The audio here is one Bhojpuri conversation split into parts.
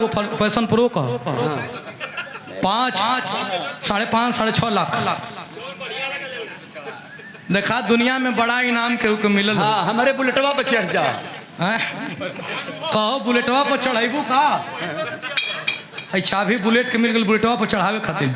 पैशन प्रो का 5, 5.5, 6.5 लाख देखा दुनिया में बड़ा इनाम केहू के मिलल। हाँ, हमारे बुलेटवा पर चढ़ जा। कहो बुलेटवा पर चढ़ाइबू का चाबी बुलेट के मिल गई बुलेटवा पर चढ़ावे खातिर।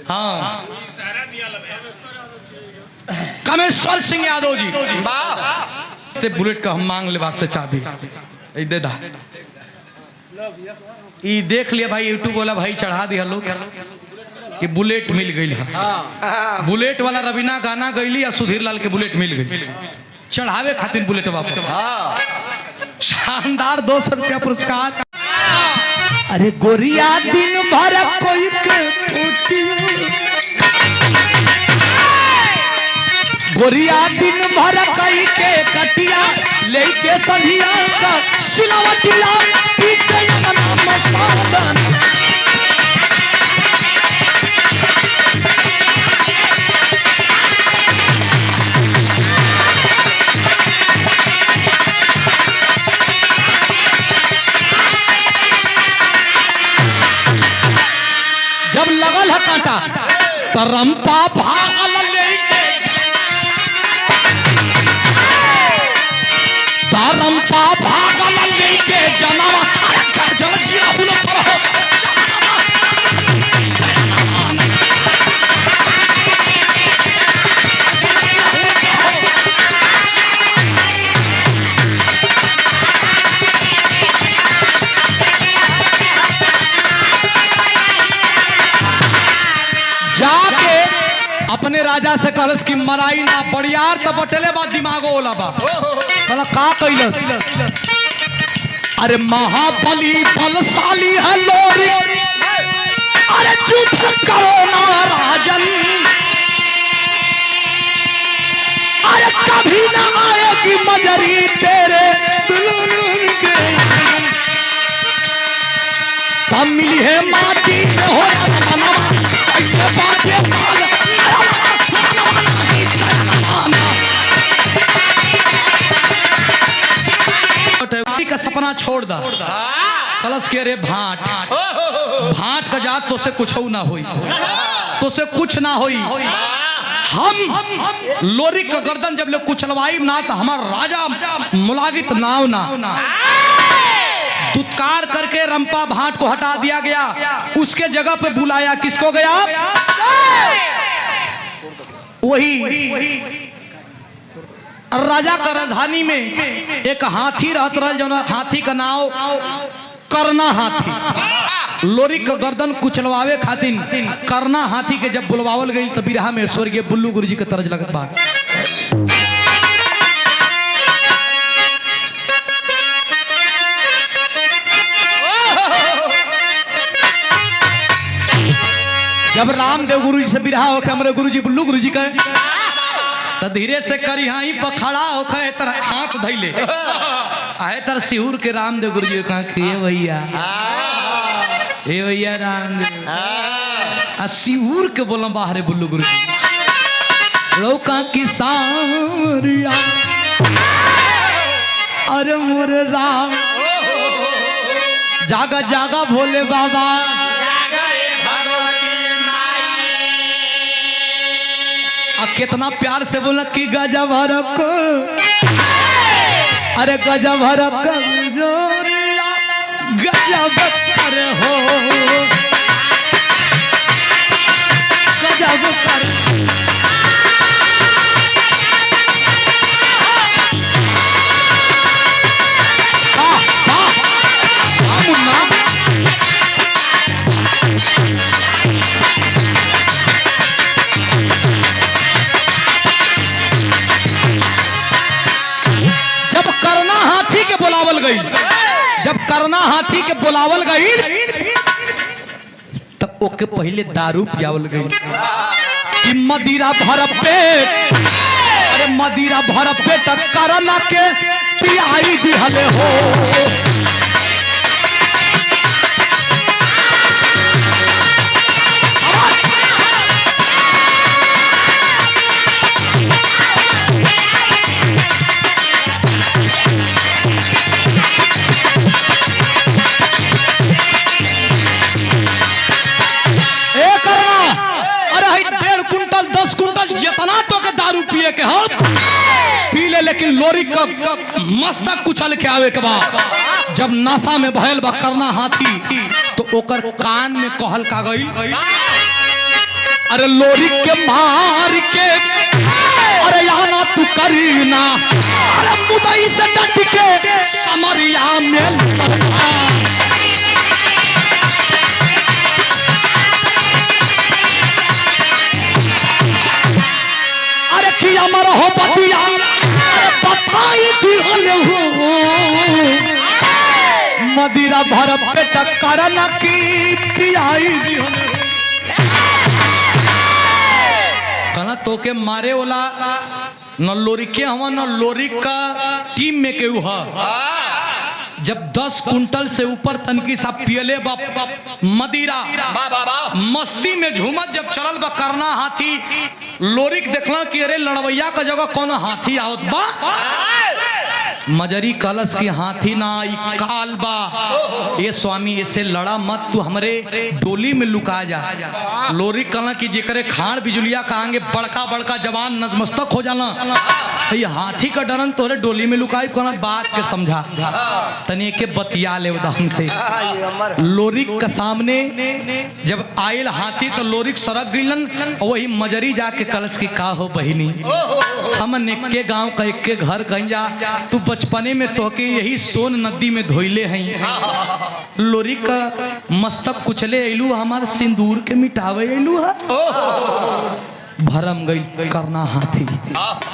हाँ कामेश्वर सिंह यादव जी ते बुलेट का हम मांग ले आपसे चाबी दे दा। ये देख लिया भाई यूट्यूब वाला भाई चढ़ा दिया लोग कि बुलेट मिल गई है। बुलेट वाला रवीना गाना गईली या सुधीर लाल के बुलेट मिल गई चढ़ावे खातिर बुलेट वापस। शानदार 200 रुपया पुरस्कार। अरे गोरिया दिन भर कोई के गोरिया दिन भर कई के कटिया लेके संधिया का सिलवटिया पीछे मस्तान। जब लगल है कांटा तो रंपा भागल लेके रंपा भागल लेके जनावा जल जिया हुन पर जाके अपने राजा से कहलस कि मराई ना बड़ियार तो बटले बा दिमागो ओला बा कहला का कैलस। अरे महाबली बलशाली है लोरी अरे चुप करो ना राजन अरे कभी ना आएगी मजरी तेरे तब मिली है माटी में हो का सपना छोड़ दा कलश के रे भाट भाट का जात तो से कुछ ना होई तो से कुछ ना होई। हम लोरी का गर्दन जब लोग कुचलवाई ना तो हमारा राजा मुलागित नाव ना दुत्कार करके रंपा भाट को हटा दिया गया। उसके जगह पे बुलाया किसको गया वही राजा का राजधानी में एक हाथी रहत रहा जो हाथी का नाव करना हाथी। लोरी का गर्दन कुचलवावे खातिर करना हाथी के जब बुलवावल गई तो बिरहा में स्वर्गीय बुल्लू गुरुजी के तरज लगत बा। जब रामदेव गुरु जी से बिरहा होके हमारे गुरु जी बुल्लू गुरु जी का तो धीरे से करिहाई पर खड़ा होके तर हाथ धैले आए तर सिहूर के रामदेव गुरु जी कहा कि भैया ए भैया रामदेव आ सिहूर के बोला बाहरे बुल्लू गुरु जी लौका की सारिया अरे मोरे राम जागा जागा भोले बाबा कितना प्यार से बोला कि गजब हरक अरे गजब हरक गजब कर हो गजब कर जब करना हाथी के बुलावल गई तब ओके पहले दारू पियावल गई कि मदिरा भर पेट अरे मदिरा भर पेट करना के पियाई दिहले हो। लोरी का मस्तक कुचल के आवे के बाद जब नासा में भयल बा करना हाथी तो ओकर कान में कहल का गई, अरे लोरी के मार के अरे आना तू करीना, अरे मुदई से डट के समरिया में कि अमर हो बतिया, अरे बताई दिहले हो मदिरा भर पेट करना की पियाई दिहले कहना तो के मारे वाला न लोरी के हवा न लोरी का टीम में केहू है। जब 10 कुंटल से ऊपर तनकी सा पियले मदिरा मस्ती में झूमत जब चलल बा करना हाथी, लोरिक देखला कि अरे लड़वैया का जगह कौन हाथी आवत बा, मजरी कलश की हाथी ना ई काल बा, ये स्वामी ऐसे लड़ा मत, तू हमरे डोली में लुका जा। लोरिक कहला कि जेकरे खान बिजुलिया कहांगे बड़का बड़का जवान नजमस्तक हो जाना, तो ये हाथी का डरन तोरे डोली में लुकाई कोना बात के समझा तने के बतिया ले हमसे। लोरिक के सामने जब आयल हाथी तो लोरिक सरक गइलन, वही मजरी जाके कलश की का हो बहिनी, हम एक गांव का एक घर कहीं जा, तू बचपने में तोके यही सोन नदी में धोइले हैं। लोरिक का मस्तक कुचले अइलू, हमार सिंदूर के मिटावे अइलू है। भरम गई करना हाथी,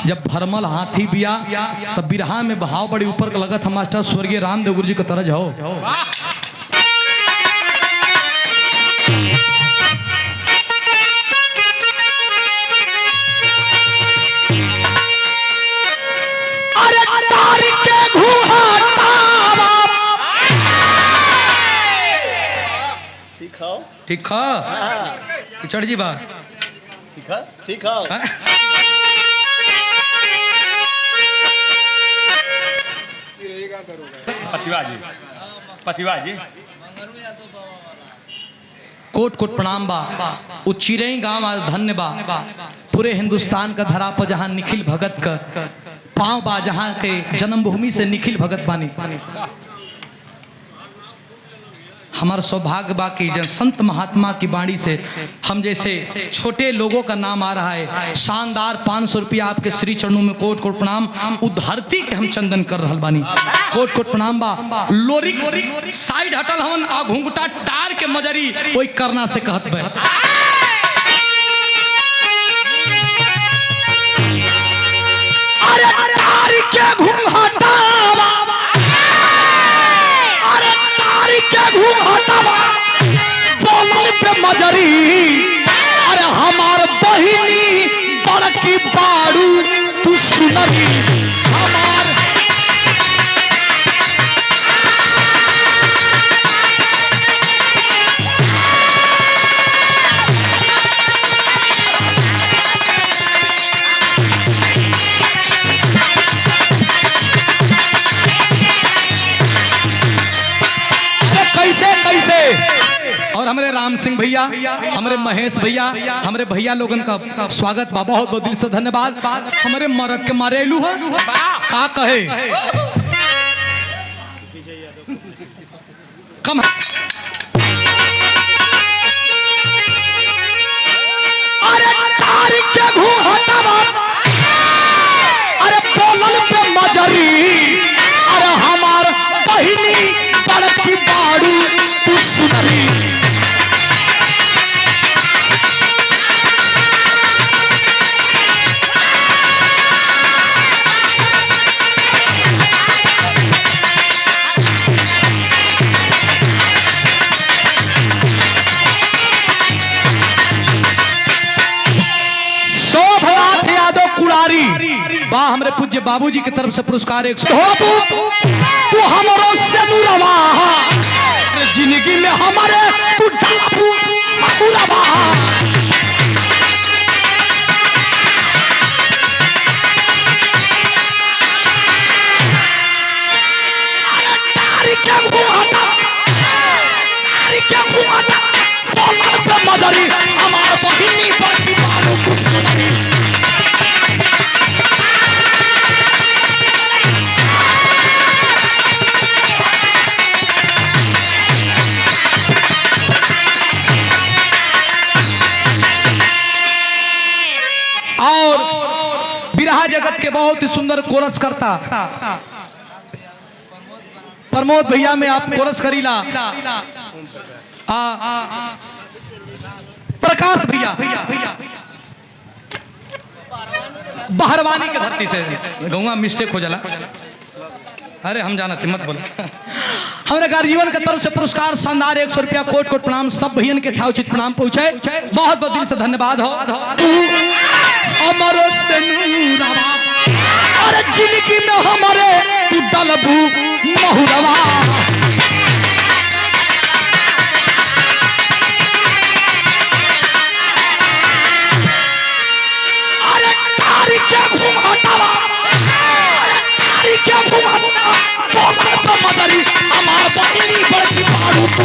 जब भरमल हाथी बिया तब बिरहा में बहाव बड़ी ऊपर का लगत, हम मास्टर स्वर्गीय रामदेव गुरु जी का तरज हो। अरे तारी के ठीक है चढ़ जी बा ठीक है पतिवा जी कोट कोट प्रणाम बा। उचिरई गांव आज धन्य बा, पूरे हिंदुस्तान का धरा पर जहां निखिल भगत का पांव बा, जहां के जन्मभूमि से निखिल भगत बानी। हमारा सौभाग्य बा कि जन संत महात्मा की बाणी से हम जैसे छोटे लोगों का नाम आ रहा है। शानदार 500 रुपया आपके श्री चरणों में कोट कोट प्रणाम, उधरती के हम चंदन कर रहल बानी, कोट कोट प्रणाम बा। लोरिक साइड हटल हवन आ घुंघटा टार के मजरी वही करना से कहत बे, अरे टार के घुंघटा बोलल पे मजरी, अरे हमार बहिनी बड़की बाड़ू तू सुनरी, हमार और हमारे राम सिंह भैया, हमारे महेश भैया, हमारे भैया लोगन का स्वागत बा, बहुत बहुत दिल से धन्यवाद। हमारे मरद के मारे अलू है का कहे कम अरे तारीख के घूंघटा, अरे बोलल पे मजरी, अरे हमार बहिनी बड़की बाड़ू तू सुनरी, बा हमरे पूज्य बाबूजी की तरफ से पुरस्कार 100 तू हमरो से दूरवा, जिंदगी में हमारे तू डाबू महुरवा, अरे तारी के घुमाता बोलल पे मजरी, हमार बहिनी बड़की बाड़ू तू सुनरी, बहुत ही सुंदर कोरस करता प्रमोद भैया में आप कोरस करीला प्रकाश भैया बहरवानी के धरती से गौवा मिस्टेक हो जाला। अरे हम जाना थे मत बोलो। हमारे गार्जीवन के तरफ से पुरस्कार शानदार 100 रुपया कोट कोट प्रणाम सब भैयन के था उचित प्रणाम पहुंचे बहुत बहुत दिल से धन्यवाद हो। हमारे से अरे जिंदगी में हमारे तू डलबू महुरवा अरे तारी क्या घूमतावा तारी क्या घूमता तो मदरी हमार बहिनी बड़की पाड़ू तू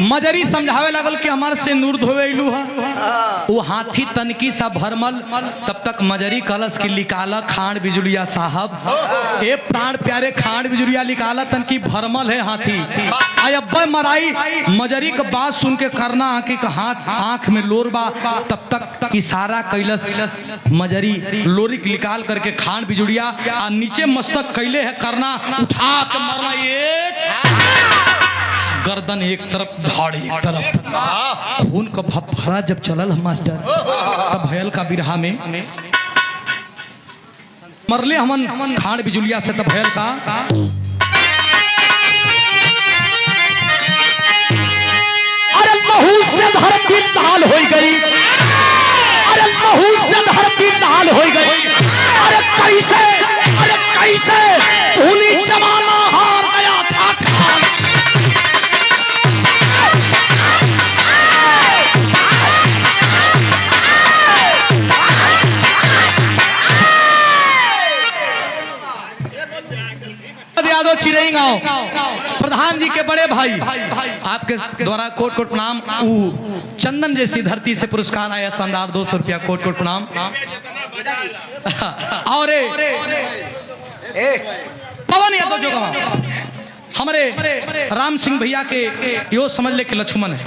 मजरी समझावे लगल कि हमार से नूर धोवे इलू है वो हाथी तनकी सा भरमल तब तक मजरी कलश की निकाला खांड बिजुलिया साहब ए प्राण प्यारे खांड बिजुलिया निकाला तनकी भरमल है हाथी आय अब्बे मराई मजरी का बात सुन के करना आंखी का हाथ आंख में लोर बा तब तक इशारा कैलस मजरी लोरी निकाल करके खांड बिजुलिया आ नीचे मस्तक कैले है करना उठा के मरना एक गर्दन एक तरफ धाड़ एक तरफ खून का भरा जब चलल मास्टर तब भयल का बिरहा में मरले हमन खांड बिजुलिया से तब भयल का अरे लहू से धरती लाल हो गई अरे लहू से धरती लाल हो गई अरे कैसे खूनी जमाना हार गया था यादव चिरई गांव प्रधान जी के बड़े भाई आपके द्वारा कोट कोट प्रणाम चंदन जैसी धरती से पुरस्कार आया शानदार 200 रुपया कोट कोट प्रणाम। और पवन यादव जो हमारे राम सिंह भैया के यो समझ ले कि लक्ष्मण है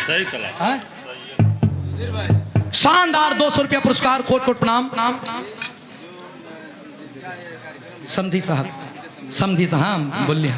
सही चला शानदार 200 रुपया पुरस्कार कोट कोट प्रणाम। समधी साहब बोलिए।